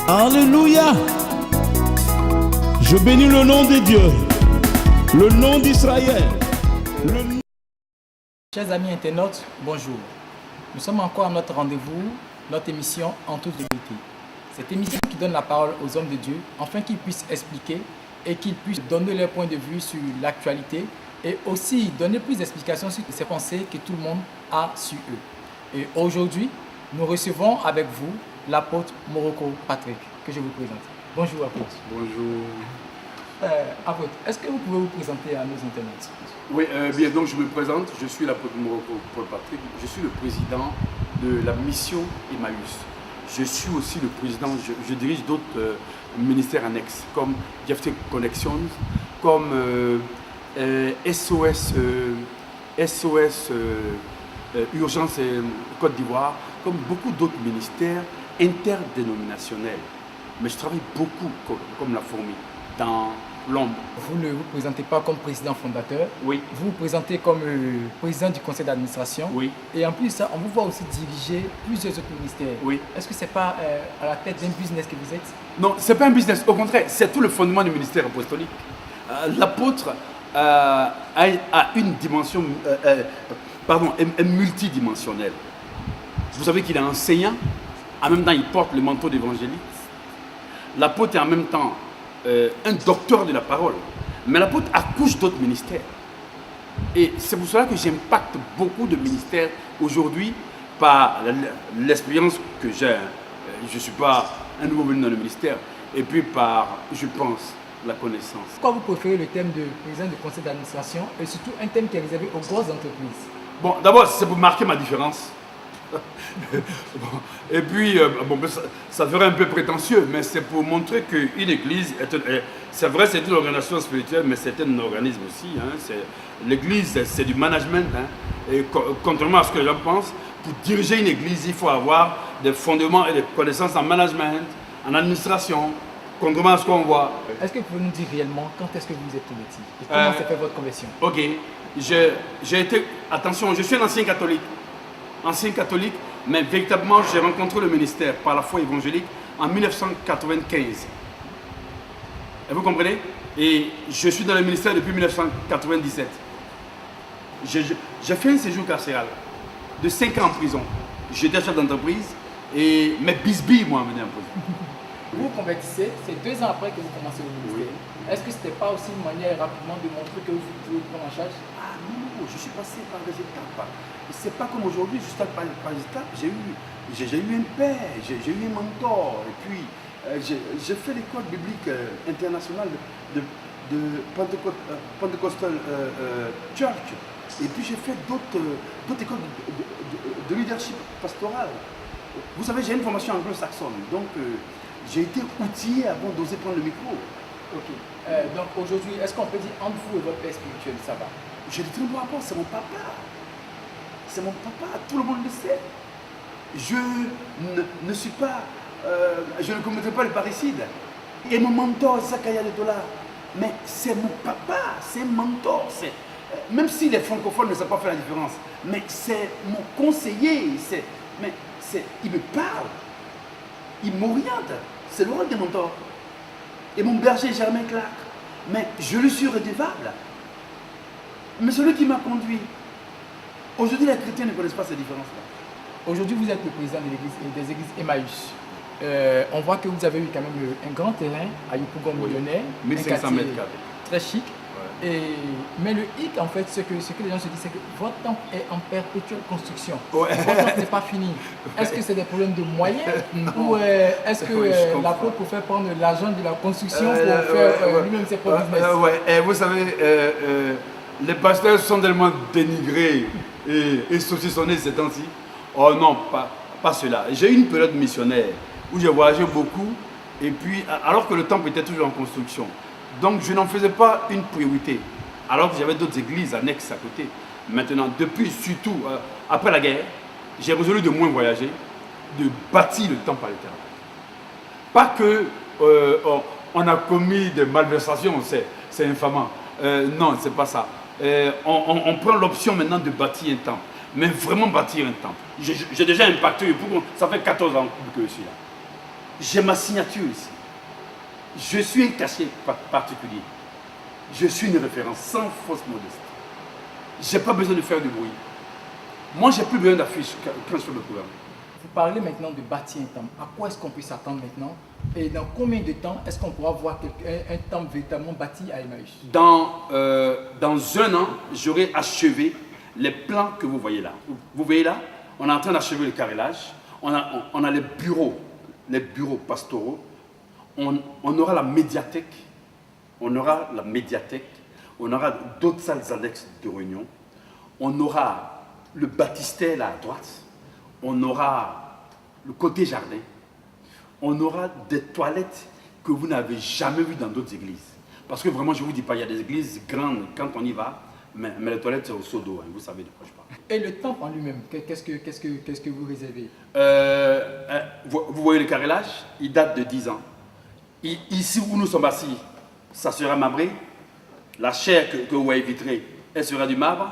Alléluia. Je bénis le nom de Dieu, le nom d'Israël. Chers amis internautes, bonjour. Nous sommes encore à notre rendez-vous, notre émission En toute vérité. Cette émission qui donne la parole aux hommes de Dieu, afin qu'ils puissent expliquer et qu'ils puissent donner leur point de vue sur l'actualité et aussi donner plus d'explications sur ces pensées que tout le monde a sur eux. Et aujourd'hui, nous recevons avec vous l'apôtre Morocco Patrick, que je vous présente. Bonjour apôtre. Bonjour. Apôtre, est-ce que vous pouvez vous présenter à nos internautes? Oui, bien, donc je me présente, je suis l'apôtre Morocco Patrick, je suis le président de la mission Emmaüs. Je suis aussi le président, je dirige d'autres ministères annexes, comme Jefté Connections, comme SOS Urgence Côte d'Ivoire, comme beaucoup d'autres ministères interdénominationnels. Mais je travaille beaucoup comme la fourmi, dans l'ombre. Vous ne vous présentez pas comme président fondateur. Oui. Vous vous présentez comme président du conseil d'administration. Oui. Et en plus de ça, on vous voit aussi diriger plusieurs autres ministères. Oui. Est-ce que ce n'est pas à la tête d'un business que vous êtes? Non, ce n'est pas un business. Au contraire, c'est tout le fondement du ministère apostolique. L'apôtre a une dimension, est multidimensionnelle. Vous savez qu'il est enseignant, en même temps il porte le manteau d'évangéliste. L'apôtre est en même temps un docteur de la parole. Mais l'apôtre accouche d'autres ministères. Et c'est pour cela que j'impacte beaucoup de ministères aujourd'hui par l'expérience que j'ai. Je ne suis pas un nouveau venu dans le ministère. Et puis par, je pense, la connaissance. Pourquoi vous préférez le thème de président du conseil d'administration et surtout un thème qui est réservé aux grosses entreprises? Bon, d'abord, c'est pour marquer ma différence. Et puis, ça ferait un peu prétentieux, mais c'est pour montrer qu'une église, c'est vrai, c'est une organisation spirituelle, mais c'est un organisme aussi. Hein, l'église, c'est du management. Hein, et contrairement à ce que les gens pensent, pour diriger une église, il faut avoir des fondements et des connaissances en management, en administration, contrairement à ce qu'on voit. Est-ce que vous pouvez nous dire réellement quand est-ce que vous êtes converti et comment s'est fait votre conversion? Ok, j'ai été, attention, je suis un ancien catholique, mais véritablement j'ai rencontré le ministère par la foi évangélique en 1995. Et vous comprenez? Et je suis dans le ministère depuis 1997. J'ai fait un séjour carcéral de 5 ans en prison. J'étais chef d'entreprise et mes bisbilles m'ont amené en prison. Vous vous convertissez, c'est 2 ans après que vous commencez le ministère. Oui. Est-ce que ce n'était pas aussi une manière rapidement de montrer que vous pouvez prendre en charge? Ah non, je suis passé par des étapes. C'est pas comme aujourd'hui, juste par des étapes. J'ai eu un père, j'ai eu un mentor. Et puis, j'ai fait l'école biblique internationale de Pentecostal Church. Et puis, j'ai fait d'autres écoles de leadership pastoral. Vous savez, j'ai une formation anglo-saxonne. Donc, j'ai été outillé avant d'oser prendre le micro. Ok. Donc aujourd'hui, est-ce qu'on peut dire entre vous et votre père spirituel, ça va? Je dis très bon rapport, c'est mon papa. C'est mon papa, tout le monde le sait. Je ne suis pas, je ne commettrai pas le parricide. Et mon mentor, Zakaria de Dollars. Mais c'est mon papa, c'est un mentor. Même si les francophones ne savent pas faire la différence, mais c'est mon conseiller. Il me parle, il m'oriente. C'est le rôle des mentors. Et mon berger Germain Clark. Mais je lui suis redevable. Mais celui qui m'a conduit. Aujourd'hui, les chrétiens ne connaissent pas ces différences-là. Aujourd'hui, vous êtes le président des églises Emmaüs. On voit que vous avez eu quand même un grand terrain à Yopougon millionnaire. 1500 mètres carrés. Très chic. Mais le hic, en fait, ce que les gens se disent, c'est que votre temple est en perpétuelle construction. Ouais. Votre temple n'est pas fini. Est-ce que c'est des problèmes de moyens ou est-ce que l'apôtre peut faire prendre l'argent de la construction pour faire lui-même ses propres business? Vous savez, les pasteurs sont tellement dénigrés et saucissonnés ces temps-ci. Oh non, pas cela. J'ai eu une période missionnaire où j'ai voyagé beaucoup et puis, alors que le temple était toujours en construction. Donc je n'en faisais pas une priorité, alors que j'avais d'autres églises annexes à côté. Maintenant, depuis surtout, après la guerre, j'ai résolu de moins voyager, de bâtir le temple à l'éternel. Pas que on a commis des malversations, c'est infamant. Non, c'est pas ça. On prend l'option maintenant de bâtir un temple, mais vraiment bâtir un temple. J'ai déjà impacté, ça fait 14 ans que je suis là. J'ai ma signature ici. Je suis un cachet particulier. Je suis une référence sans fausse modestie. Je n'ai pas besoin de faire du bruit. Moi, j'ai plus besoin d'affiches quand je fais le programme. Vous parlez maintenant de bâtir un temple. À quoi est-ce qu'on peut s'attendre maintenant? Et dans combien de temps est-ce qu'on pourra voir un temple véritablement bâti à Emmaüs? Dans un an, j'aurai achevé les plans que vous voyez là. Vous voyez là, on est en train d'achever le carrelage. On a les bureaux pastoraux. On aura la médiathèque. On aura d'autres salles annexes de réunion. On aura le baptistère là à droite. On aura le côté jardin. On aura des toilettes que vous n'avez jamais vues dans d'autres églises. Parce que vraiment, je ne vous dis pas, il y a des églises grandes quand on y va, mais les toilettes, c'est au seau d'eau, hein, vous savez de quoi je parle. Et le temple en lui-même, qu'est-ce que vous réservez? Vous voyez le carrelage, il date de 10 ans. Ici où nous sommes assis, ça sera marbré. La chair que vous voyez vitrée, elle sera du marbre.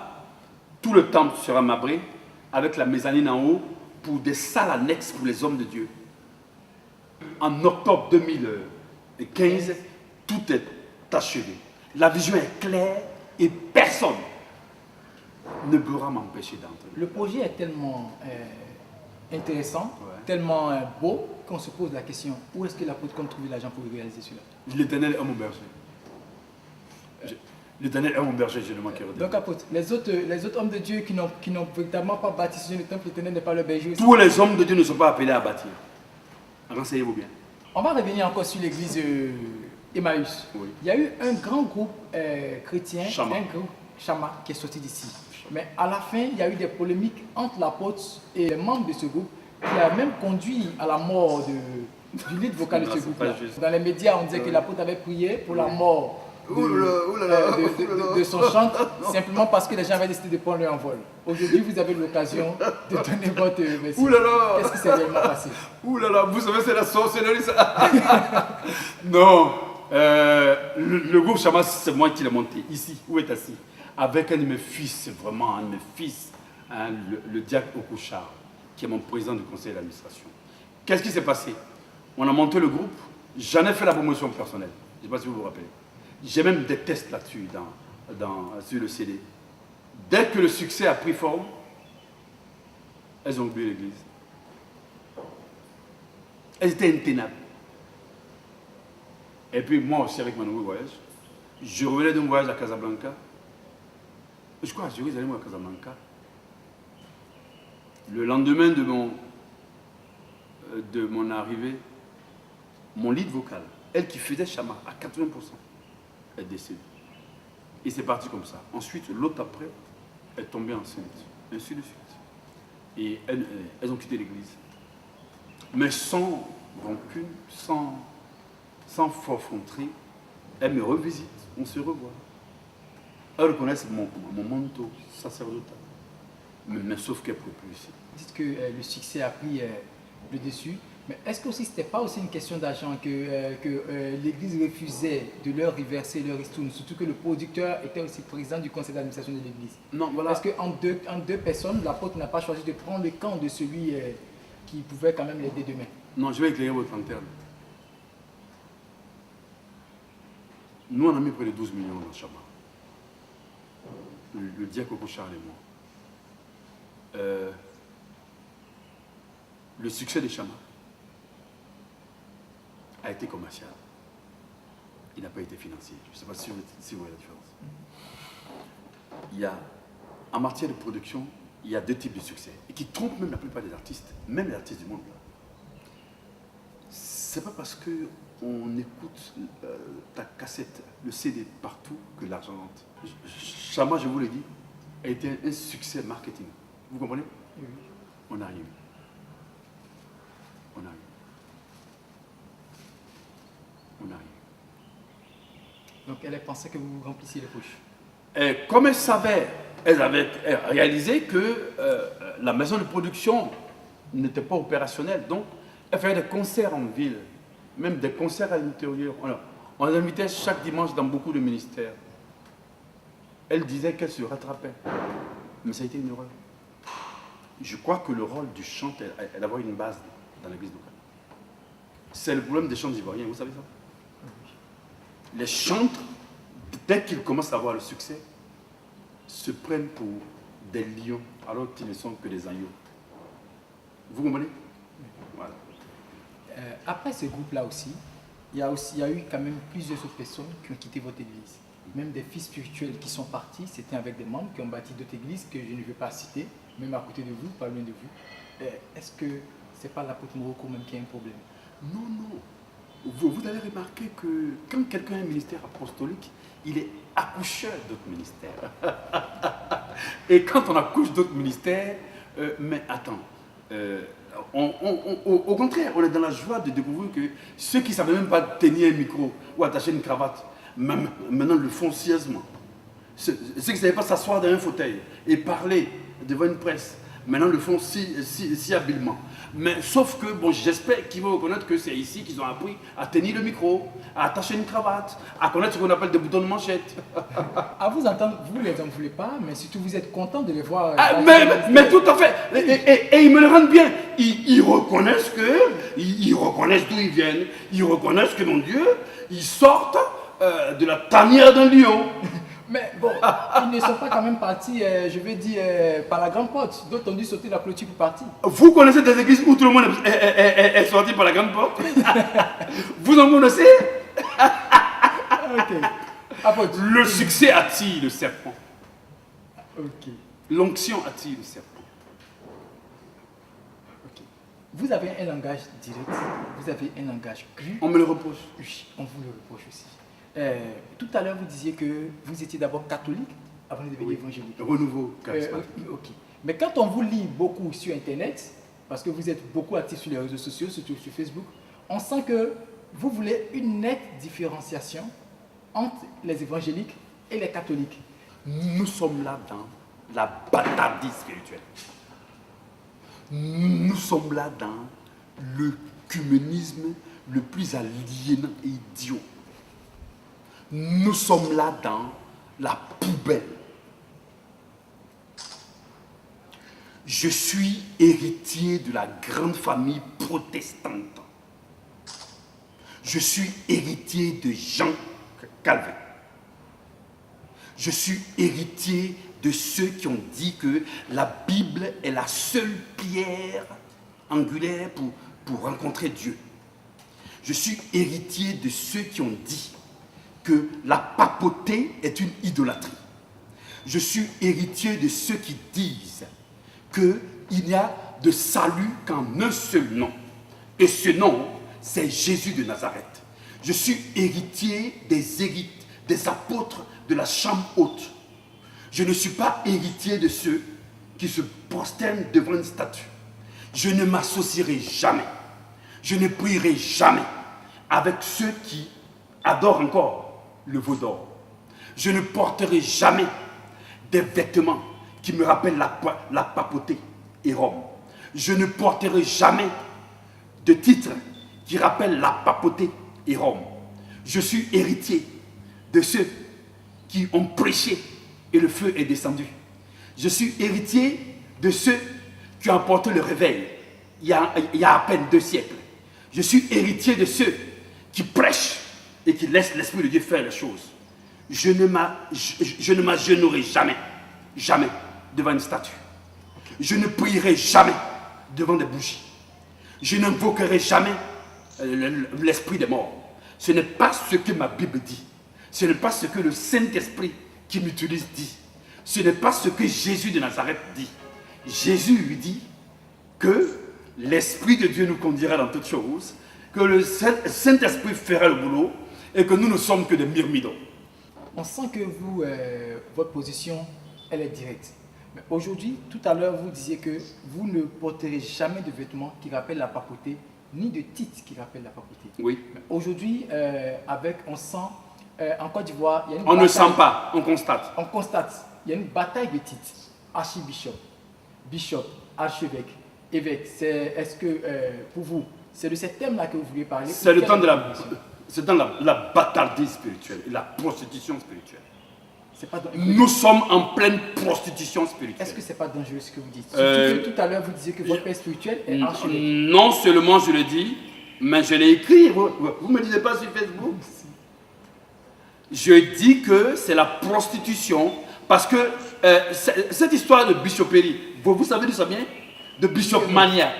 Tout le temple sera marbré, avec la mezzanine en haut, pour des salles annexes pour les hommes de Dieu. En octobre 2015, tout est achevé. La vision est claire et personne ne pourra m'empêcher d'entrer. Le projet est tellement intéressant, Ouais. tellement beau, qu'on se pose la question, où est-ce que l'apôtre compte trouver l'argent pour réaliser cela? L'Éternel est mon berger. L'Éternel est mon berger, je ne manquerai de rien. Donc apôtre, les autres hommes de Dieu qui n'ont véritablement pas bâti ce genre de temple, l'Éternel n'est pas leur berger aussi. Tous les hommes de Dieu ne sont pas appelés à bâtir. Renseignez-vous bien. On va revenir encore sur l'église Emmaüs. Oui. Il y a eu un grand groupe chrétien, Chama. un groupe Chama, qui est sorti d'ici. Mais à la fin, il y a eu des polémiques entre l'apôtre et les membres de ce groupe, qui a même conduit à la mort du lead vocal de Non, ce c'est groupe-là. pas juste. Dans les médias, on disait que l'apôtre avait prié pour la mort de son Oulala. chantre, simplement parce que les gens avaient décidé de prendre leur envol. Aujourd'hui, vous avez l'occasion de donner votre merci. Oulala. Qu'est-ce qui s'est réellement passé? Ouh là là, vous savez, c'est la sorcellerie ça. Non, le groupe Chama, c'est moi qui l'ai monté, ici, où est assis, avec un de mes fils, c'est vraiment un de mes fils, hein, le diacre Okouchar, qui est mon président du conseil d'administration. Qu'est-ce qui s'est passé? On a monté le groupe, j'en ai fait la promotion personnelle, je ne sais pas si vous vous rappelez. J'ai même des tests là-dessus, sur le CD. Dès que le succès a pris forme, elles ont oublié l'église. Elles étaient intenables. Et puis moi aussi avec mon nouveau voyage, je revenais d'un voyage à Casablanca. Je crois à Jérusalem ou à Casablanca. Le lendemain de mon arrivée, mon lead vocal, elle qui faisait Chama à 80%, est décédée. Et c'est parti comme ça. Ensuite, l'autre après est tombée enceinte. Ainsi de suite. Et elles ont quitté l'église. Mais sans rancune, sans forfanterie, elles me revisitent, on se revoit. Elles reconnaissent mon manteau sacerdotal. Mais sauf qu'elles ne peuvent plus ici. Vous dites que le succès a pris le dessus, mais est-ce que ce n'était pas aussi une question d'argent que l'Église refusait de leur reverser leur ristourne, surtout que le producteur était aussi président du conseil d'administration de l'Église? Non, voilà. Parce qu'en deux personnes, l'apôtre n'a pas choisi de prendre le camp de celui qui pouvait quand même l'aider demain. Non, je vais éclairer votre lanterne. Nous, on a mis près de 12 millions dans le Chama. Le diacre Okouchar et moi. Le succès de Chama a été commercial. Il n'a pas été financier. Je ne sais pas si vous voyez la différence. Il y a, en matière de production, il y a deux types de succès et qui trompent même la plupart des artistes, même les artistes du monde. C'est pas parce qu'on écoute ta cassette, le CD partout que l'argent rentre. Chama, je vous l'ai dit, a été un succès marketing. Vous comprenez? Oui. On arrive. On arrive. On arrive. Donc elle pensait que vous remplissiez les poches. Et comme elles avaient réalisé que la maison de production n'était pas opérationnelle, donc elles faisaient des concerts en ville, même des concerts à l'intérieur. On les invitait chaque dimanche dans beaucoup de ministères. Elle disait qu'elle se rattrapait, mais ça a été une erreur. Je crois que le rôle du chant est d'avoir une base dans l'église locale. C'est le problème des chantres ivoiriens, vous savez ça? Les chantres, dès qu'ils commencent à avoir le succès, se prennent pour des lions alors qu'ils ne sont que des agneaux. Vous comprenez? Voilà. Après ce groupe-là aussi, il y a eu quand même plusieurs autres personnes qui ont quitté votre église. Même des fils spirituels qui sont partis, c'était avec des membres qui ont bâti d'autres églises que je ne vais pas citer, même à côté de vous, pas loin de vous. Est-ce que c'est pas l'apôtre Morocco même qui a un problème? Non, non. Vous avez remarqué que quand quelqu'un a un ministère apostolique, il est accoucheur d'autres ministères. Et quand on accouche d'autres ministères, mais attends, au contraire, on est dans la joie de découvrir que ceux qui ne savaient même pas tenir un micro ou attacher une cravate, maintenant le font sérieusement. Ceux qui ne savaient pas s'asseoir dans un fauteuil et parler devant une presse, maintenant le font si habilement. Mais sauf que, bon, j'espère qu'ils vont reconnaître que c'est ici qu'ils ont appris à tenir le micro, à attacher une cravate, à connaître ce qu'on appelle des boutons de manchette. À vous entendre, vous les en voulez pas, mais surtout vous êtes content de les voir. Mais tout à fait. Et ils me le rendent bien. Ils reconnaissent ils reconnaissent d'où ils viennent. Ils reconnaissent que, mon Dieu, ils sortent de la tanière d'un lion. Mais bon, ils ne sont pas quand même partis, je vais dire, par la grande porte. D'autres ont dû sauter la clôture pour partir. Vous connaissez des églises où tout le monde est sorti par la grande porte? Vous en connaissez? Ok. Apôtre. Le succès attire le serpent. Ok. L'onction attire le serpent. Ok. Vous avez un langage direct, vous avez un langage cru. On me le reproche. Oui, on vous le reproche aussi. Tout à l'heure, vous disiez que vous étiez d'abord catholique avant de devenir évangélique. Renouveau charismatique. Ok. Mais quand on vous lit beaucoup sur Internet, parce que vous êtes beaucoup actif sur les réseaux sociaux, surtout sur Facebook, on sent que vous voulez une nette différenciation entre les évangéliques et les catholiques. Nous sommes là dans la bâtardise spirituelle. Nous sommes là dans l'œcuménisme le plus aliénant et idiot. Nous sommes là dans la poubelle. Je suis héritier de la grande famille protestante. Je suis héritier de Jean Calvin. Je suis héritier de ceux qui ont dit que la Bible est la seule pierre angulaire pour rencontrer Dieu. Je suis héritier de ceux qui ont dit que la papauté est une idolâtrie. Je suis héritier de ceux qui disent qu'il n'y a de salut qu'en un seul nom. Et ce nom, c'est Jésus de Nazareth. Je suis héritier des apôtres de la chambre haute. Je ne suis pas héritier de ceux qui se prosternent devant une statue. Je ne m'associerai jamais, je ne prierai jamais avec ceux qui adorent encore le veau d'or. Je ne porterai jamais des vêtements qui me rappellent la papauté et Rome. Je ne porterai jamais de titres qui rappellent la papauté et Rome. Je suis héritier de ceux qui ont prêché et le feu est descendu. Je suis héritier de ceux qui ont apporté le réveil il y a à peine 2 siècles. Je suis héritier de ceux qui prêchent et qui laissent l'Esprit de Dieu faire les choses. Je ne m'agenouillerai jamais devant une statue. Je ne prierai jamais devant des bougies. Je n'invoquerai jamais l'Esprit des morts. Ce n'est pas ce que ma Bible dit. Ce n'est pas ce que le Saint-Esprit qui m'utilise dit. Ce n'est pas ce que Jésus de Nazareth dit. Jésus lui dit que l'Esprit de Dieu nous conduira dans toutes choses, que le Saint-Esprit fera le boulot et que nous ne sommes que des myrmidons. On sent que vous, votre position, elle est directe. Mais aujourd'hui, tout à l'heure, vous disiez que vous ne porterez jamais de vêtements qui rappellent la papauté, ni de titres qui rappellent la papauté. Oui. Mais aujourd'hui, on sent, en Côte d'Ivoire, il y a une On bataille. ne sent pas, on constate. On constate, il y a une bataille de titres. Archibishop, bishop, archevêque, évêque. Est-ce que, pour vous, c'est de ce thème-là que vous vouliez parler? C'est le temps de la bâtardise spirituelle et la prostitution spirituelle. Pas Nous sommes en pleine prostitution spirituelle. Est-ce que c'est pas dangereux ce que vous dites? Surtout que tout à l'heure vous disiez que votre père spirituel est archevêque. Non seulement je le dis, Mais je l'ai écrit, vous ne me lisez pas sur Facebook. Je dis que c'est la prostitution, parce que cette histoire de bishopperie, vous savez d'où ça vient? De bishopmania.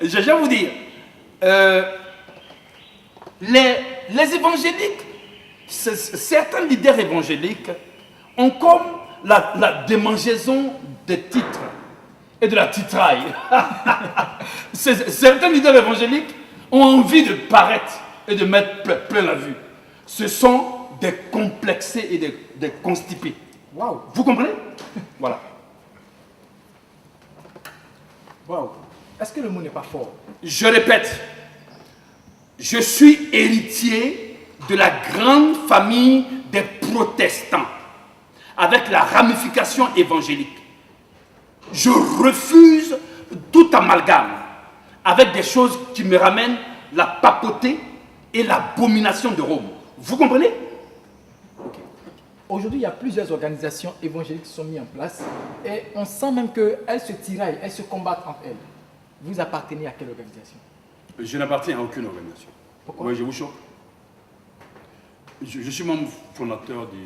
Je vais vous dire, les évangéliques, certains leaders évangéliques ont comme la démangeaison des titres et de la titraille. Certains leaders évangéliques ont envie de paraître et de mettre plein la vue. Ce sont des complexés et des constipés. Waouh! Vous comprenez? Voilà. Waouh! Est-ce que le mot n'est pas fort? Je répète, je suis héritier de la grande famille des protestants, avec la ramification évangélique. Je refuse tout amalgame avec des choses qui me ramènent la papauté et l'abomination de Rome. Vous comprenez? Okay. Aujourd'hui, il y a plusieurs organisations évangéliques qui sont mises en place et on sent même qu'elles se tiraillent, elles se combattent entre elles. Vous appartenez à quelle organisation? Je n'appartiens à aucune organisation. Pourquoi? Oui, je vous choque. Je suis membre fondateur du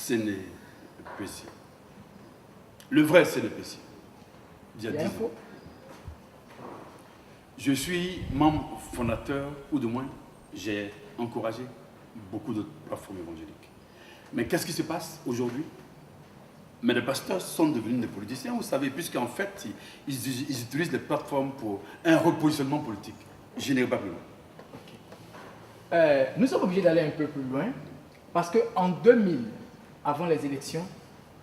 CNPC. Le vrai CNPC. Il y a 10 ans. Je suis membre fondateur, ou du moins, j'ai encouragé beaucoup d'autres plateformes évangéliques. Mais qu'est-ce qui se passe aujourd'hui? Mais les pasteurs sont devenus des politiciens, vous savez, puisqu'en fait, ils utilisent les plateformes pour un repositionnement politique. Je n'irai pas plus loin. Nous sommes obligés d'aller un peu plus loin, parce qu'en 2000, avant les élections,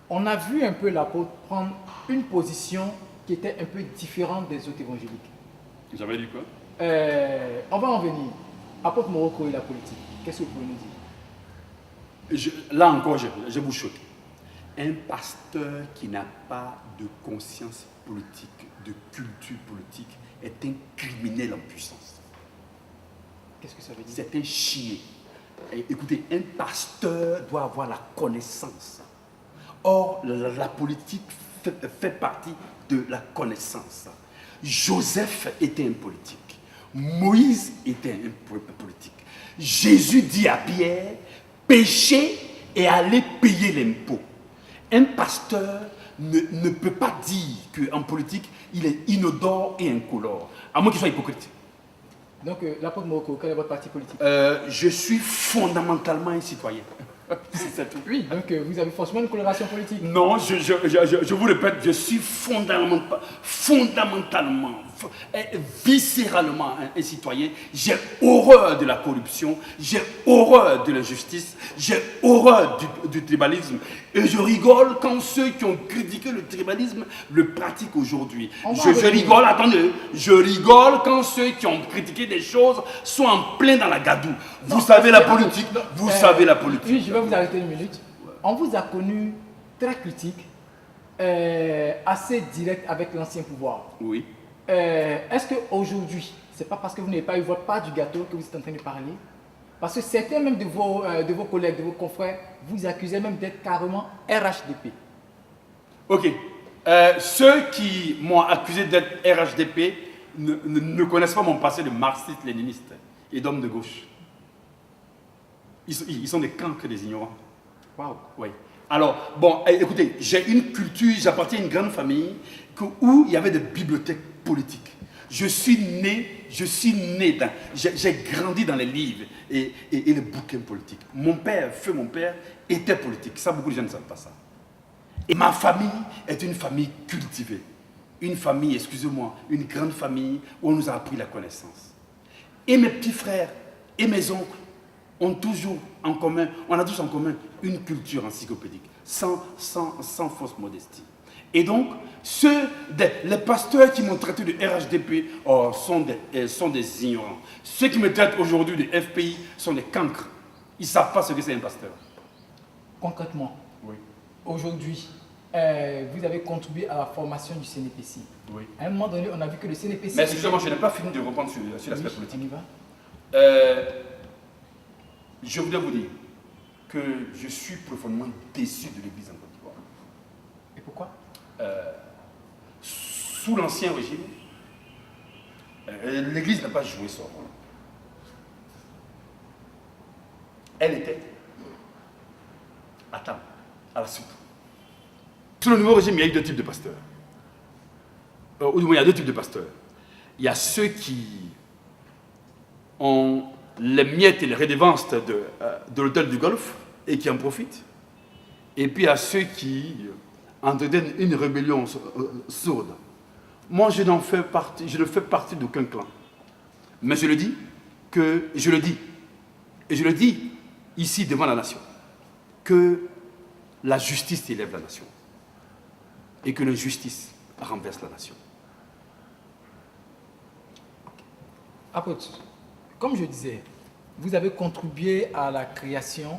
on a vu un peu l'apôtre prendre une position qui était un peu différente des autres évangéliques. J'avais dit quoi? On va en venir. Apôtre Morocco et la politique, qu'est-ce que vous pouvez nous dire? Là encore, je vous choque. Un pasteur qui n'a pas de conscience politique, de culture politique, est un criminel en puissance. Qu'est-ce que ça veut dire? C'est un chier. Écoutez, un pasteur doit avoir la connaissance. Or, la politique fait partie de la connaissance. Joseph était un politique. Moïse était un politique. Jésus dit à Pierre, péchez et allez payer l'impôt. Un pasteur ne peut pas dire qu'en politique, il est inodore et incolore, à moins qu'il soit hypocrite. Donc, l'apôtre Morocco, quel est votre parti politique? Je suis fondamentalement un citoyen. C'est tout. Oui, donc vous avez forcément une coloration politique. Non, je vous répète, je suis fondamentalement, viscéralement un citoyen. J'ai horreur de la corruption, j'ai horreur de l'injustice, j'ai horreur du tribalisme. Et je rigole quand ceux qui ont critiqué le tribalisme le pratiquent aujourd'hui. Je rigole, attendez, je rigole quand ceux qui ont critiqué des choses sont en plein dans la gadoue. Vous savez la politique, vous savez la politique. Oui, je vais vous arrêter une minute. On vous a connu très critique, assez direct avec l'ancien pouvoir. Oui. Est-ce qu'aujourd'hui, c'est pas parce que vous n'avez pas eu votre part du gâteau que vous êtes en train de parler? Parce que certains même de vos collègues, de vos confrères, vous accusaient même d'être carrément RHDP. Ok. Ceux qui m'ont accusé d'être RHDP ne connaissent pas mon passé de marxiste-léniniste et d'homme de gauche. Ils sont des cancres, des ignorants. Waouh. Oui. Alors, bon, écoutez, j'ai une culture, j'appartiens à une grande famille où il y avait des bibliothèques politiques. Je suis né dans, j'ai grandi dans les livres et les bouquins politiques. Mon père, mon père, était politique. Ça, beaucoup de gens ne savent pas ça. Et ma famille est une famille cultivée. Une famille, excusez-moi, une grande famille où on nous a appris la connaissance. Et mes petits frères et mes oncles ont toujours en commun, on a tous en commun une culture encyclopédique, sans fausse modestie. Et donc, les pasteurs qui m'ont traité de RHDP sont des ignorants. Ceux qui me traitent aujourd'hui de FPI sont des cancres. Ils ne savent pas ce que c'est un pasteur. Concrètement, oui. Aujourd'hui, vous avez contribué à la formation du CNPC. Oui. À un moment donné, on a vu que le CNPC... Mais excusez-moi, je n'ai pas fini de reprendre sur l'aspect politique. On y va. Je voudrais vous dire que je suis profondément déçu de l'Église en Côte d'Ivoire. Et pourquoi? Sous l'Ancien Régime, L'Église n'a pas joué son rôle. Elle était à table, à la soupe. Sous le nouveau régime, il y a eu deux types de pasteurs. Ou du moins, il y a deux types de pasteurs. Il y a ceux qui ont les miettes et les redevances de l'hôtel du Golfe et qui en profitent. Et puis il y a ceux qui entretiennent une rébellion sourde. Moi, je ne fais partie d'aucun clan. Mais je le dis, et je le dis ici devant la nation, que la justice élève la nation et que l'injustice renverse la nation. Apôtre, comme je disais, vous avez contribué à la création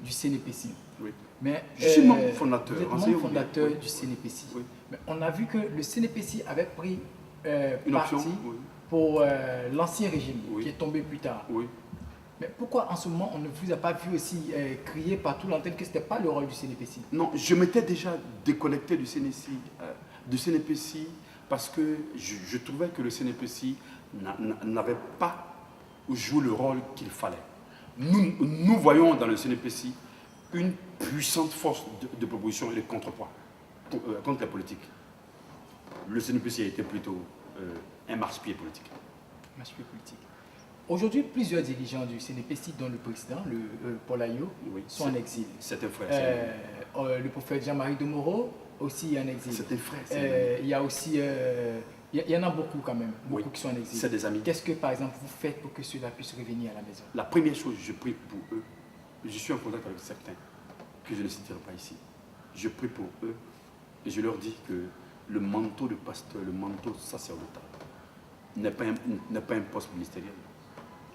du CNPC. Oui. Mais, je suis membre fondateur. Vous êtes membre fondateur oui. du CNPC. Oui. Mais on a vu que le CNPC avait pris une parti option pour l'ancien régime qui est tombé plus tard. Oui. Mais pourquoi en ce moment on ne vous a pas vu aussi crier partout l'antenne que ce n'était pas le rôle du CNPC? Non, je m'étais déjà déconnecté du CNPC, parce que je trouvais que le CNPC n'avait pas joué le rôle qu'il fallait. Nous voyons dans le CNPC une puissante force de proposition et de contrepoids contre la politique. Le CNPC a été plutôt un marchepied politique. Marchepied politique. Aujourd'hui, plusieurs dirigeants du CNPC, dont le président, Paul Ayo, sont en exil. C'est un frère. Le prophète Jean-Marie de Moreau aussi en exil. C'est un frère. Il y a aussi, il y en a beaucoup quand même, beaucoup qui sont en exil. C'est des amis. Qu'est-ce que par exemple vous faites pour que ceux-là puissent revenir à la maison? La première chose, je prie pour eux. Je suis en contact avec certains que je ne citerai pas ici. Je prie pour eux et je leur dis que le manteau de pasteur, le manteau sacerdotal n'est pas un poste ministériel.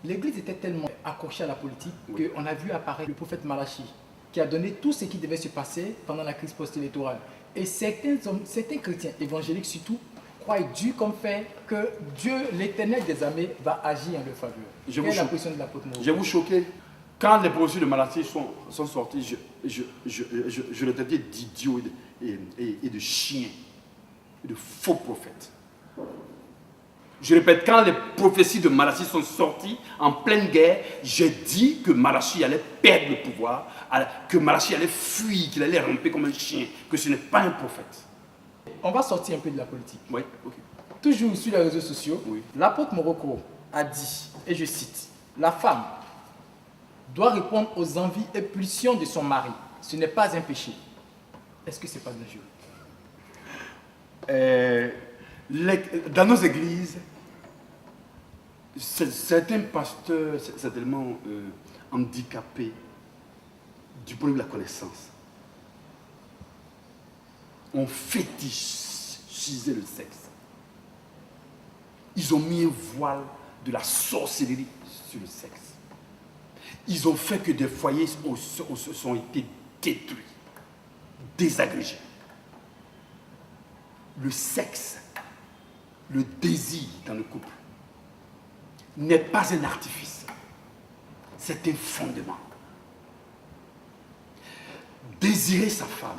L'Église était tellement accrochée à la politique qu'on a vu apparaître le prophète Malachi qui a donné tout ce qui devait se passer pendant la crise post-électorale. Et certains chrétiens évangéliques surtout croient dur comme fait que Dieu, l'Éternel des armées, va agir en leur faveur. Quelle est la position de l'apôtre Moreau? Je vais vous choquer. Quand les prophéties de Malachi sont sorties, je les traitais d'idiots et de chiens, et de faux prophètes. Je répète, quand les prophéties de Malachi sont sorties en pleine guerre, j'ai dit que Malachi allait perdre le pouvoir, que Malachi allait fuir, qu'il allait ramper comme un chien, que ce n'est pas un prophète. On va sortir un peu de la politique. Oui, ok. Toujours sur les réseaux sociaux, l'apôtre Morocco a dit, et je cite, « La femme doit répondre aux envies et pulsions de son mari. Ce n'est pas un péché. » Est-ce que ce n'est pas dangereux? Dans nos églises, certains pasteurs, certainement handicapés du point de vue de la connaissance, ont fétichisé le sexe. Ils ont mis un voile de la sorcellerie sur le sexe. Ils ont fait que des foyers ont été détruits, désagrégés. Le sexe, le désir dans le couple n'est pas un artifice, c'est un fondement. Désirer sa femme,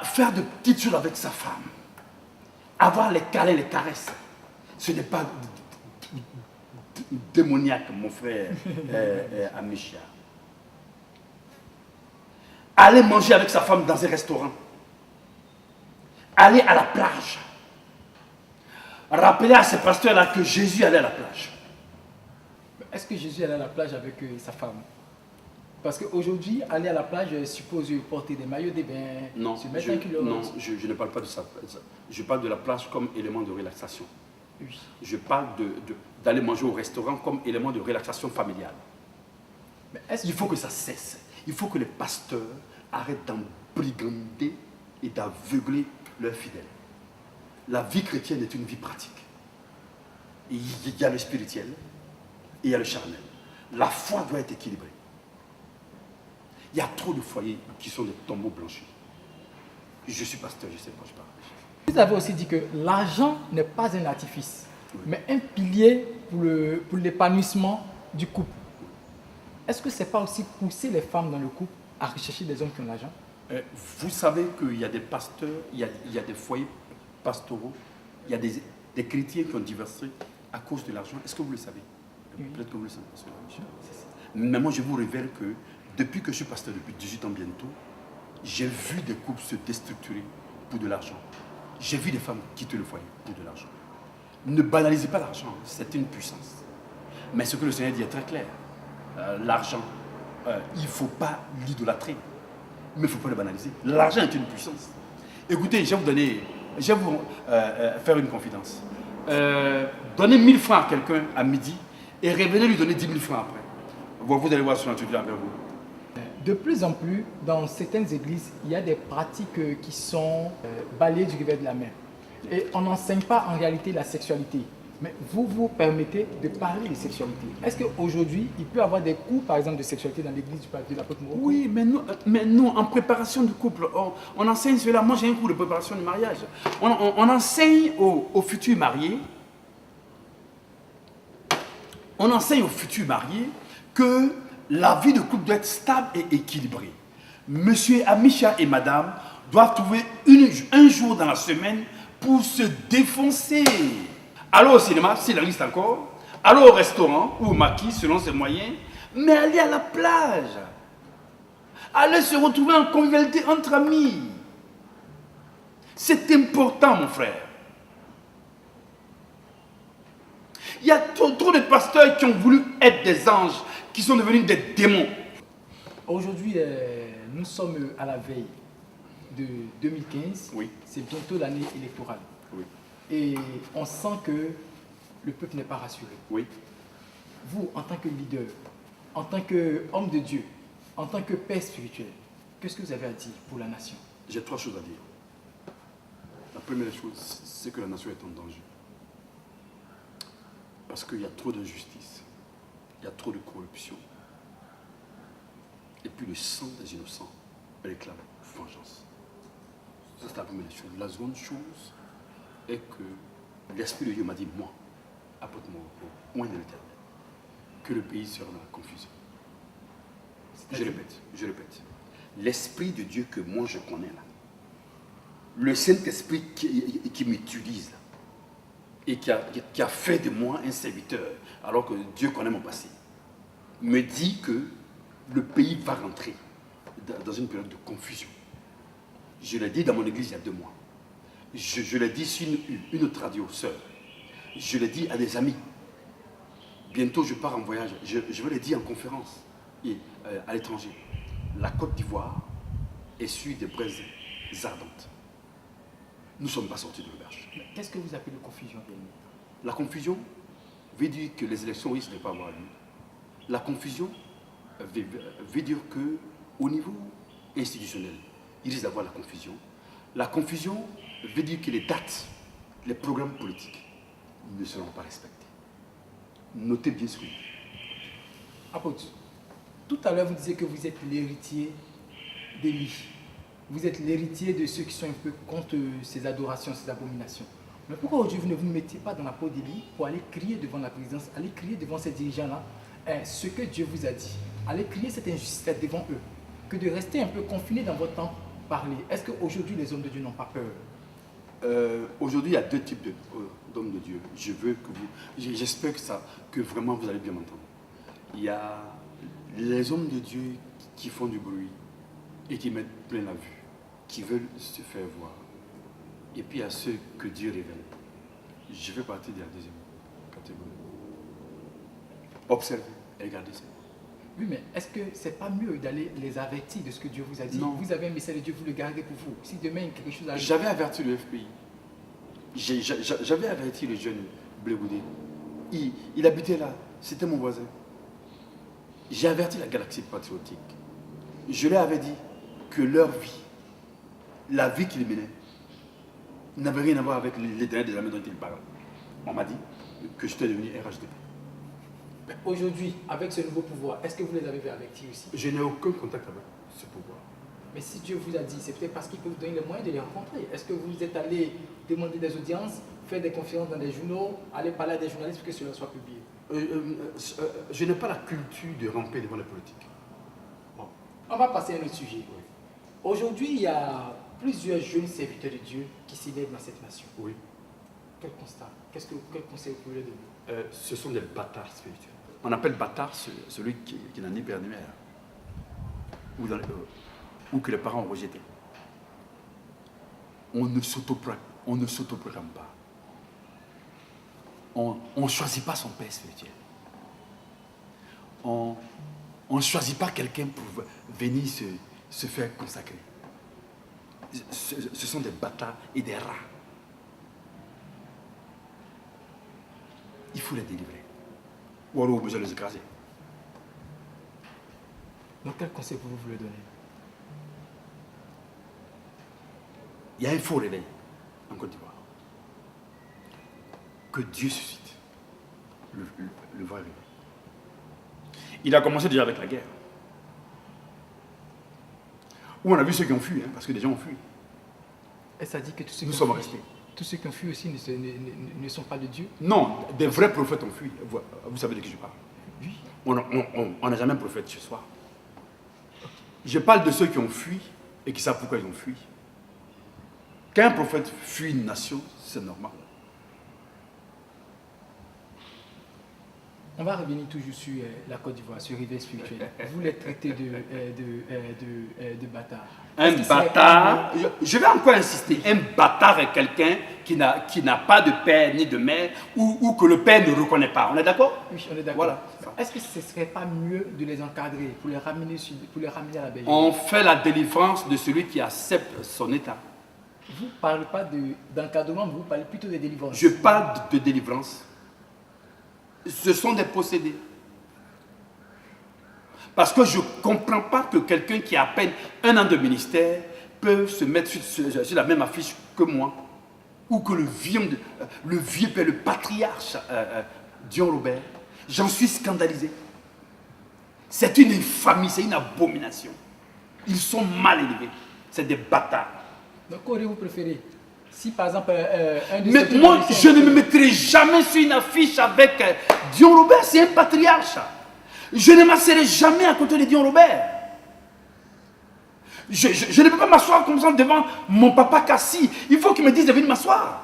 faire de petites choses avec sa femme, avoir les câlins, les caresses, ce n'est pas démoniaque, mon frère Amicia. Aller manger avec sa femme dans un restaurant, aller à la plage, rappeler à ces pasteurs-là que Jésus allait à la plage. Est-ce que Jésus allait à la plage avec sa femme? Parce qu'aujourd'hui, aller à la plage suppose porter des maillots de bain, se mettre un culotte. Non, je ne parle pas de ça. Je parle de la plage comme élément de relaxation. Oui. Je parle d'aller manger au restaurant comme élément de relaxation familiale. Mais il faut que ça cesse. Il faut que les pasteurs arrêtent d'embrigander et d'aveugler leurs fidèles. La vie chrétienne est une vie pratique. Il y a le spirituel et il y a le charnel. La foi doit être équilibrée. Il y a trop de foyers qui sont des tombeaux blanchis. Je suis pasteur, je sais pas, je parle. Vous avez aussi dit que l'argent n'est pas un artifice, mais un pilier pour l'épanouissement du couple. Est-ce que ce n'est pas aussi pousser les femmes dans le couple à rechercher des hommes qui ont l'argent? Vous savez qu'il y a des pasteurs, il y a des foyers pastoraux, il y a des chrétiens qui ont divorcé à cause de l'argent. Est-ce que vous le savez? Peut-être que vous le savez. Mais moi, je vous révèle que depuis que je suis pasteur, depuis 18 ans bientôt, j'ai vu des couples se déstructurer pour de l'argent. J'ai vu des femmes quitter le foyer pour de l'argent. Ne banalisez pas l'argent, c'est une puissance. Mais ce que le Seigneur dit est très clair. L'argent, il ne faut pas l'idolâtrer, mais il ne faut pas le banaliser. L'argent est une puissance. Écoutez, je vais vous faire une confidence. Donnez 1000 francs à quelqu'un à midi et revenez lui donner 10 000 francs après. Vous allez voir son attitude envers vous. De plus en plus, dans certaines églises, il y a des pratiques qui sont balayées du revers de la main. Et on n'enseigne pas en réalité la sexualité. Mais vous vous permettez de parler de sexualité. Est-ce qu'aujourd'hui, il peut y avoir des cours, par exemple, de sexualité dans l'église de l'apôtre Moreau? Oui, mais nous, en préparation du couple, on enseigne cela. Moi, j'ai un cours de préparation du mariage. On enseigne aux futurs mariés, que la vie de couple doit être stable et équilibrée. Monsieur Amisha et madame doivent trouver un jour dans la semaine pour se défoncer. Allez au cinéma, s'il existe encore. Allez au restaurant ou au maquis, selon ses moyens. Mais allez à la plage. Allez se retrouver en convivialité entre amis. C'est important, mon frère. Il y a trop de pasteurs qui ont voulu être des anges, qui sont devenus des démons. Aujourd'hui, nous sommes à la veille de 2015. Oui. C'est bientôt l'année électorale. Oui. Et on sent que le peuple n'est pas rassuré. Oui. Vous, en tant que leader, en tant qu'homme de Dieu, en tant que père spirituel, qu'est-ce que vous avez à dire pour la nation? J'ai 3 choses à dire. La première chose, c'est que la nation est en danger. Parce qu'il y a trop d'injustice, il y a trop de corruption. Et puis le sang des innocents réclame vengeance. Ça, c'est la première chose. La seconde chose est que l'Esprit de Dieu m'a dit, moi, apporte-moi au moins de l'Éternel, que le pays sera dans la confusion. Je répète. L'Esprit de Dieu que moi je connais là, le Saint-Esprit qui m'utilise là, et qui a fait de moi un serviteur, alors que Dieu connaît mon passé, me dit que le pays va rentrer dans une période de confusion. Je l'ai dit dans mon église il y a 2 mois. Je l'ai dit sur une autre radio, sœur. Je l'ai dit à des amis. Bientôt, je pars en voyage. Je vais le dire en conférence et à l'étranger. La Côte d'Ivoire est sur des braises ardentes. Nous ne sommes pas sortis de l'auberge. Qu'est-ce que vous appelez confusion? La confusion veut dire que les élections risquent de ne pas avoir lieu. La confusion veut dire qu'au niveau institutionnel, il risque d'avoir la confusion. La confusion veut dire que les dates, les programmes politiques ne seront pas respectés. Notez bien ce que je dis. Apôtre, tout à l'heure vous disiez que vous êtes l'héritier d'Élie. Vous êtes l'héritier de ceux qui sont un peu contre ces adorations, ces abominations. Mais pourquoi aujourd'hui vous ne vous mettez pas dans la peau d'Élie pour aller crier devant la présidence, aller crier devant ces dirigeants-là ce que Dieu vous a dit? Allez crier cette injustice devant eux, que de rester un peu confiné dans votre temps parler. Est-ce qu'aujourd'hui les hommes de Dieu n'ont pas peur? Aujourd'hui, il y a 2 types d'hommes de Dieu. J'espère que vraiment vous allez bien m'entendre. Il y a les hommes de Dieu qui font du bruit et qui mettent plein la vue, qui veulent se faire voir. Et puis il y a ceux que Dieu révèle. Je fais partie de la deuxième catégorie. Observez et regardez ça. Oui, mais est-ce que c'est pas mieux d'aller les avertir de ce que Dieu vous a dit? Non. Vous avez un message de Dieu, vous le gardez pour vous. Si demain quelque chose arrive... J'avais averti le FPI. J'avais averti le jeune Blégoudé. Il habitait là. C'était mon voisin. J'ai averti la galaxie patriotique. Je leur avais dit que leur vie, la vie qu'ils menaient, n'avait rien à voir avec les derniers des armées dont ils parlent. On m'a dit que j'étais devenu RHDP. Aujourd'hui, avec ce nouveau pouvoir, est-ce que vous les avez avertis aussi? Je n'ai aucun contact avec ce pouvoir. Mais si Dieu vous a dit, c'est peut-être parce qu'il peut vous donner les moyens de les rencontrer. Est-ce que vous êtes allé demander des audiences, faire des conférences dans des journaux, aller parler à des journalistes pour que cela soit publié? Je n'ai pas la culture de ramper devant les politiques. On va passer à un autre sujet. Aujourd'hui, il y a plusieurs jeunes serviteurs de Dieu qui s'élèvent dans cette nation. Oui. Quel constat? Quel conseil vous pouvez leur donner? Ce sont des bâtards spirituels. On appelle bâtard celui qui n'a ni père ni mère. Ou que les parents ont rejeté. On ne s'autoproclame pas. On ne choisit pas son père spirituel. On ne choisit pas quelqu'un pour venir se faire consacrer. Ce sont des bâtards et des rats. Il faut les délivrer. Ou alors, besoin de les écraser. Donc, quel conseil pouvez-vous leur donner? Il y a un faux réveil en Côte d'Ivoire. Que Dieu suscite le vrai réveil. Il a commencé déjà avec la guerre. Où on a vu ceux qui ont fui, parce que des gens ont fui. Et ça dit que tous ceux Nous qui sommes ont fui, restés. tous ceux qui ont fui aussi ne sont pas de Dieu. Non, des vrais prophètes ont fui. Vous savez de qui je parle. Oui. On n'a jamais un prophète chez soi. Je parle de ceux qui ont fui et qui savent pourquoi ils ont fui. Quand un prophète fuit une nation, c'est normal. On va revenir toujours sur la Côte d'Ivoire, sur le réveil spirituel. Vous les traitez de bâtards. Un bâtard, je vais encore insister, un bâtard est quelqu'un qui n'a pas de père ni de mère ou que le père ne reconnaît pas. On est d'accord? Oui, on est d'accord. Voilà. Est-ce que ce ne serait pas mieux de les encadrer pour les ramener à la Belgique? On fait la délivrance de celui qui accepte son état. Vous ne parlez pas d'encadrement, vous parlez plutôt de délivrance. Je parle de délivrance. Ce sont des possédés. Parce que je ne comprends pas que quelqu'un qui a à peine 1 an de ministère peut se mettre sur la même affiche que moi. Ou que le vieux père, le patriarche Dion Robert. J'en suis scandalisé. C'est une infamie, c'est une abomination. Ils sont mal élevés. C'est des bâtards. Donc, qu'auriez-vous préféré? Si par exemple, un de Mais ces moi, deux je ne me mettrai jamais sur une affiche avec Dion Robert, c'est un patriarche. Je ne m'asserai jamais à côté de Dion Robert. Je ne peux pas m'asseoir comme ça devant mon papa Kassi. Il faut qu'il me dise de venir m'asseoir.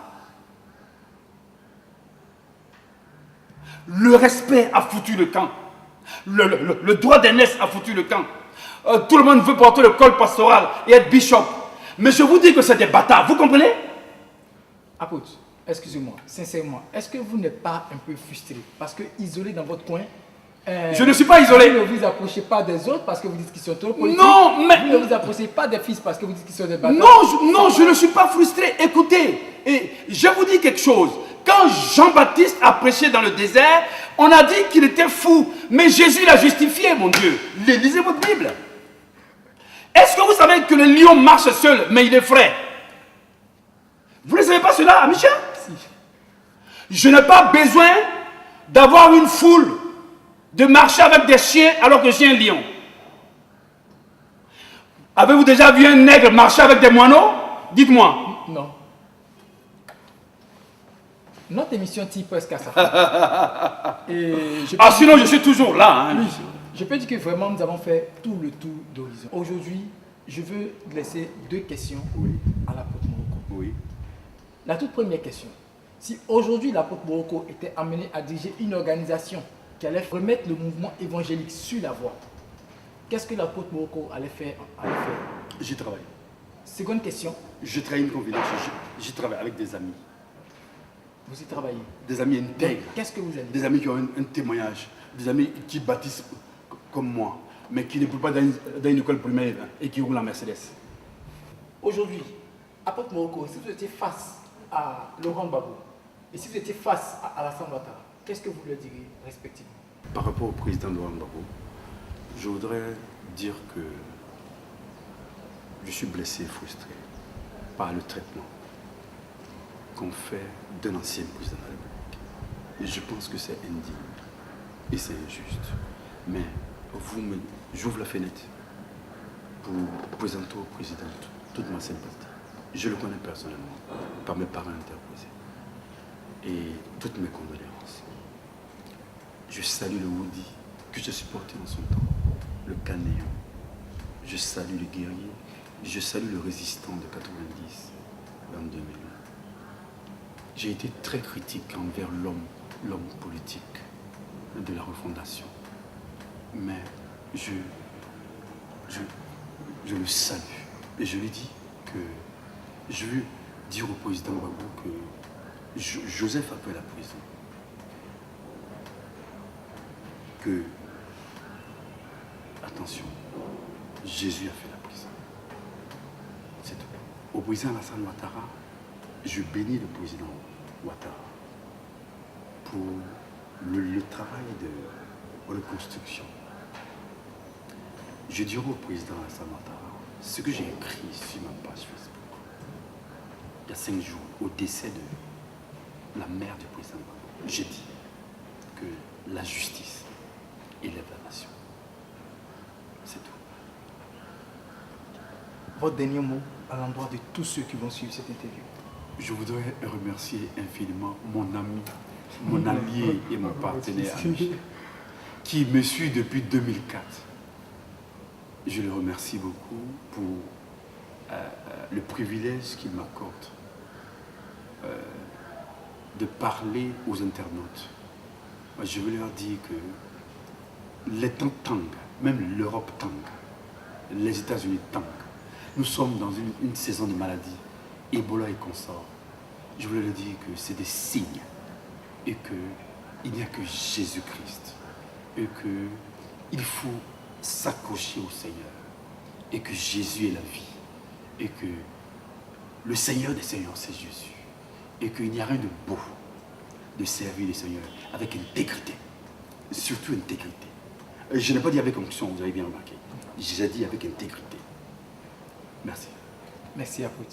Le respect a foutu le camp. Le droit d'aînesse a foutu le camp. Tout le monde veut porter le col pastoral et être bishop. Mais je vous dis que c'est des bâtards, vous comprenez? Apôtre, excusez-moi, sincèrement, est-ce que vous n'êtes pas un peu frustré? Parce que isolé dans votre coin, je ne suis pas isolé. vous ne vous approchez pas des autres parce que vous dites qu'ils sont trop politiques. Non, mais... Vous ne vous approchez pas des fils parce que vous dites qu'ils sont des bâtards. Non, je ne suis pas frustré. Écoutez, et je vous dis quelque chose. Quand Jean-Baptiste a prêché dans le désert, on a dit qu'il était fou. Mais Jésus l'a justifié, mon Dieu. Lisez votre Bible. Est-ce que vous savez que le lion marche seul, mais il est frais? Vous ne savez pas cela, Michel? Si. Je n'ai pas besoin d'avoir une foule, de marcher avec des chiens alors que j'ai un lion. Avez-vous déjà vu un nègre marcher avec des moineaux? Dites-moi. Non. Notre émission tire presque à sa fin. Sinon je suis toujours là. Oui, je peux dire que vraiment nous avons fait tout le tour d'horizon. Aujourd'hui, je veux laisser 2 questions à l'apôtre Morocco. Oui. La toute première question. Si aujourd'hui l'apôtre Morocco était amené à diriger une organisation qui allait remettre le mouvement évangélique sur la voie, qu'est-ce que l'apôtre Morocco allait faire? J'y travaille. Seconde question. Je travaille une confidence. J'y travaille avec des amis. Vous y travaillez. Des amis intègres. Qu'est-ce que vous allez Des amis qui ont un témoignage. Des amis qui bâtissent comme moi, mais qui ne peuvent pas dans une école primaire et qui roulent en Mercedes. Aujourd'hui, apôtre Morocco, si vous étiez face à Laurent Gbagbo et si vous étiez face à Alassane Ouattara, qu'est-ce que vous leur diriez respectivement? Par rapport au président Laurent Gbagbo, je voudrais dire que je suis blessé et frustré par le traitement qu'on fait d'un ancien président de la République. Et je pense que c'est indigne et c'est injuste. Mais j'ouvre la fenêtre pour présenter au président toute ma sympathie. Je le connais personnellement, par mes parents interposés. Et toutes mes condoléances. Je salue le Woody que j'ai supporté en son temps, le Canéon. Je salue le guerrier Je salue le résistant de 90 en 2000. J'ai été très critique envers l'homme politique de la refondation. Mais je le salue. Et je lui dis que je veux dire au président Gbagbo que Joseph a fait la prison. Que, attention, Jésus a fait la prison. C'est tout. Au président Alassane Ouattara, je bénis le président Ouattara pour le travail de reconstruction. Je dirai au président Alassane Ouattara ce que j'ai écrit sur ma page Facebook il y a 5 jours, au décès de la mère du président Gbagbo. J'ai dit que la justice élève la nation. C'est tout. Votre dernier mot à l'endroit de tous ceux qui vont suivre cette interview. Je voudrais remercier infiniment mon ami, mon allié et mon partenaire qui me suit depuis 2004. Je le remercie beaucoup pour le privilège qu'il m'accorde de parler aux internautes. Moi, je veux leur dire que les temps tangent, même l'Europe tangue, les États-Unis tangent. Nous sommes dans une saison de maladies, Ebola et consorts. Je voulais leur dire que c'est des signes et qu'il n'y a que Jésus-Christ et qu'il faut s'accrocher au Seigneur et que Jésus est la vie et que le Seigneur des Seigneurs c'est Jésus et qu'il n'y a rien de beau de servir le Seigneur avec intégrité, surtout intégrité. Je n'ai pas dit avec onction, vous avez bien remarqué. J'ai dit avec intégrité. Merci. Merci à vous.